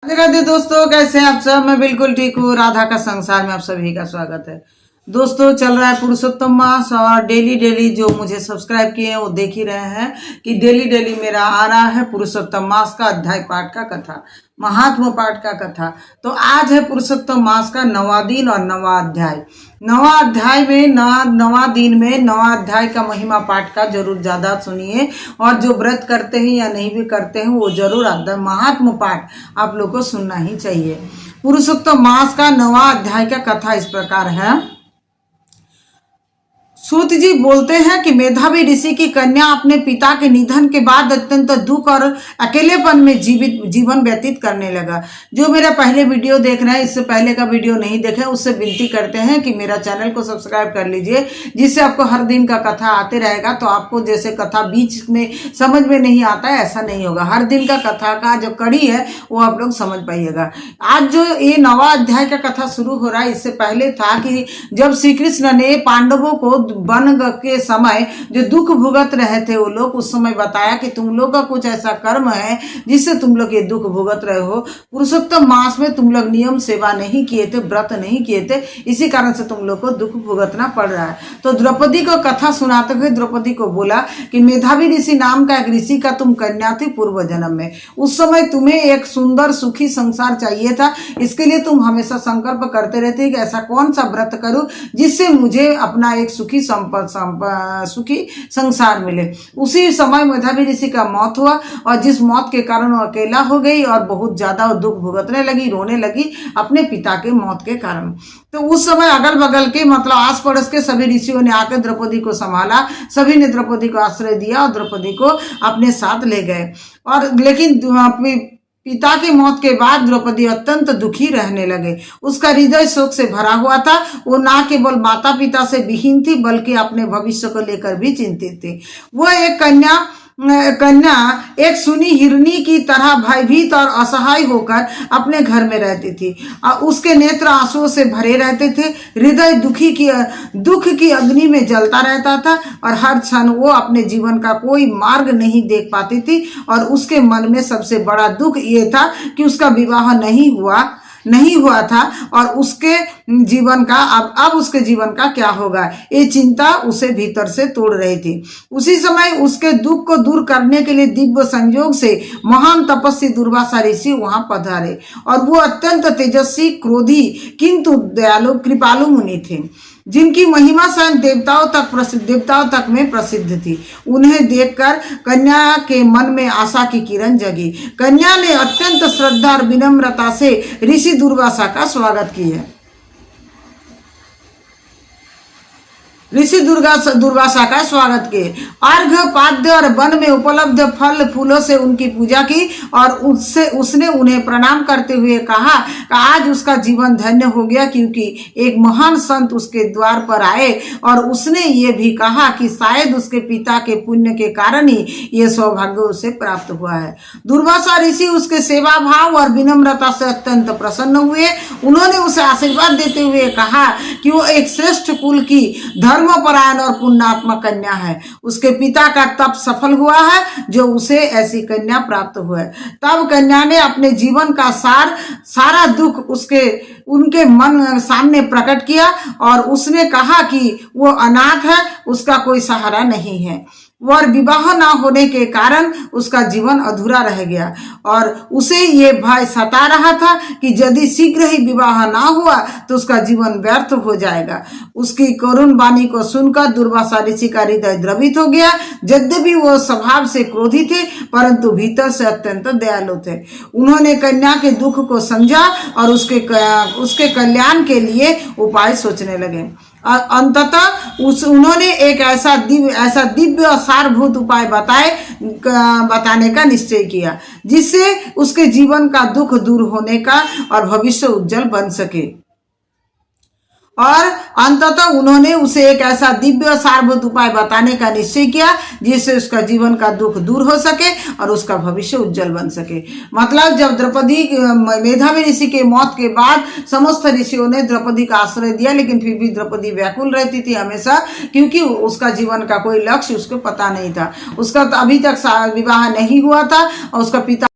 राधे राधे दोस्तों, कैसे हैं आप सब। मैं बिल्कुल ठीक हूँ। राधा का संसार में आप सभी का स्वागत है। दोस्तों, चल रहा है पुरुषोत्तम मास और डेली जो मुझे सब्सक्राइब किए हैं वो देख ही रहे हैं कि डेली मेरा आ रहा है पुरुषोत्तम मास का अध्याय पाठ का कथा, महात्म पाठ का कथा। तो आज है पुरुषोत्तम मास का 9वां दिन और 9वां अध्याय। 9वां अध्याय में 9वां दिन में 9वां अध्याय का महिमा पाठ का जरूर ज्यादा सुनिए, और जो व्रत करते हैं या नहीं भी करते हैं वो जरूर महात्म पाठ आप लोग को सुनना ही चाहिए। पुरुषोत्तम मास का 9वां अध्याय का कथा इस प्रकार है। सूत जी बोलते हैं कि मेधावी ऋषि की कन्या अपने पिता के निधन के बाद अत्यंत दुख और अकेलेपन में जीवन व्यतीत करने लगा। जो मेरा पहले वीडियो देख रहे हैं, इससे पहले का वीडियो नहीं देखे, उससे विनती करते हैं कि मेरा चैनल को सब्सक्राइब कर लीजिए, जिससे आपको हर दिन का कथा आते रहेगा। तो आपको जैसे कथा बीच में समझ में नहीं आता है, ऐसा नहीं होगा। हर दिन का कथा का जो कड़ी है वो आप लोग समझ पाइएगा। आज जो ये 9वां अध्याय का कथा शुरू हो रहा है, इससे पहले था कि जब श्री कृष्ण ने पांडवों को वन के समय जो दुख भुगत रहे थे वो लोग, उस समय बताया कि तुम लोग का कुछ ऐसा कर्म है जिससे तुम लोग ये दुख भुगत रहे हो। पुरुषोत्तम मास में तुम लोग नियम सेवा नहीं किए थे, व्रत नहीं किए थे, इसी कारण से तुम लोग को दुख भुगतना पड़ रहा है। तो द्रौपदी को कथा सुनाते हुए द्रौपदी को बोला कि मेधावी ऋषि नाम का एक ऋषि का तुम कन्या थी पूर्व जन्म में। उस समय तुम्हें एक सुंदर सुखी संसार चाहिए था, इसके लिए तुम हमेशा संकल्प करते रहते कि ऐसा कौन सा व्रत करूं जिससे मुझे अपना एक सुखी सुखी संसार मिले। उसी समय मेधावी ऋषि का मौत हुआ, और जिस मौत के कारण वो अकेला हो गई और बहुत ज्यादा दुख भुगतने लगी, रोने लगी अपने पिता के मौत के कारण। तो उस समय अगल बगल के मतलब आस पड़ोस के सभी ऋषियों ने आकर द्रौपदी को संभाला, सभी ने द्रौपदी को आश्रय दिया और द्रौपदी को अपने साथ ले गए। और लेकिन पिता की मौत के बाद द्रौपदी अत्यंत दुखी रहने लगे। उसका हृदय शोक से भरा हुआ था। वो ना केवल माता पिता से विहीन थी, बल्कि अपने भविष्य को लेकर भी चिंतित थी। वो एक कन्या एक सुनी हिरनी की तरह भयभीत और असहाय होकर अपने घर में रहती थी। उसके नेत्र आंसुओं से भरे रहते थे, हृदय दुख की अग्नि में जलता रहता था, और हर क्षण वो अपने जीवन का कोई मार्ग नहीं देख पाती थी। और उसके मन में सबसे बड़ा दुख ये था कि उसका विवाह नहीं हुआ था, और उसके जीवन का अब उसके जीवन का क्या होगा, ये चिंता उसे भीतर से तोड़ रही थी। उसी समय उसके दुख को दूर करने के लिए दिव्य संयोग से महान तपस्वी दुर्वासा ऋषि वहां पधारे, और वो अत्यंत तेजस्वी, क्रोधी किंतु दयालु कृपालु मुनि थे, जिनकी महिमा स्वयं देवताओं तक में प्रसिद्ध थी। उन्हें देखकर कन्या के मन में आशा की किरण जगी। कन्या ने अत्यंत श्रद्धा और विनम्रता से ऋषि दुर्वासा का स्वागत किया। ऋषि दुर्वासा का स्वागत किए। अर्घ्य पाद्य और वन में उपलब्ध फल फूलों से उनकी पूजा की, और उसने उन्हें प्रणाम करते हुए कहा कि आज उसका जीवन धन्य हो गया, क्योंकि एक महान संत उसके द्वार पर आए, और उसने ये भी कहा कि शायद उसके पिता के पुण्य के कारण ही ये सौभाग्य उसे प्राप्त हुआ है। दुर्वासा ऋषि उसके सेवा भाव और विनम्रता से अत्यंत प्रसन्न हुए। उन्होंने उसे आशीर्वाद देते हुए कहा कि वो एक श्रेष्ठ कुल की धर्मपरायण और पुण्यात्मा कन्या है। उसके पिता का तप सफल हुआ है, जो उसे ऐसी कन्या प्राप्त हुआ है। तब कन्या ने अपने जीवन का सारा दुख उनके मन सामने प्रकट किया, और उसने कहा कि वो अनाथ है, उसका कोई सहारा नहीं है, और विवाह ना होने के कारण उसका जीवन अधूरा रह गया, और उसे ये भय सता रहा था कि यदि शीघ्र ही विवाह ना हुआ तो उसका जीवन व्यर्थ हो जाएगा। उसकी करुण वाणी को सुनकर दुर्वासा ऋषि का हृदय द्रवित हो गया। यद्यपि वो स्वभाव से क्रोधी थे, परंतु भीतर से अत्यंत दयालु थे। उन्होंने कन्या के दुख को समझा और उसके कल्याण के लिए उपाय सोचने लगे। अंततः उन्होंने एक ऐसा दिव्य और सारभूत उपाय बताने का निश्चय किया, जिससे उसके जीवन का दुख दूर होने का और भविष्य उज्जवल बन सके। और अंततः उन्होंने उसे एक ऐसा दिव्य सारभूत उपाय बताने का निश्चय किया, जिससे उसका जीवन का दुख दूर हो सके और उसका भविष्य उज्जवल बन सके। मतलब जब मेधावी ऋषि के मौत के बाद समस्त ऋषियों ने द्रौपदी का आश्रय दिया, लेकिन फिर भी द्रौपदी व्याकुल रहती थी हमेशा, क्योंकि उसका जीवन का कोई लक्ष्य उसको पता नहीं था। उसका अभी तक विवाह नहीं हुआ था, और उसका पिता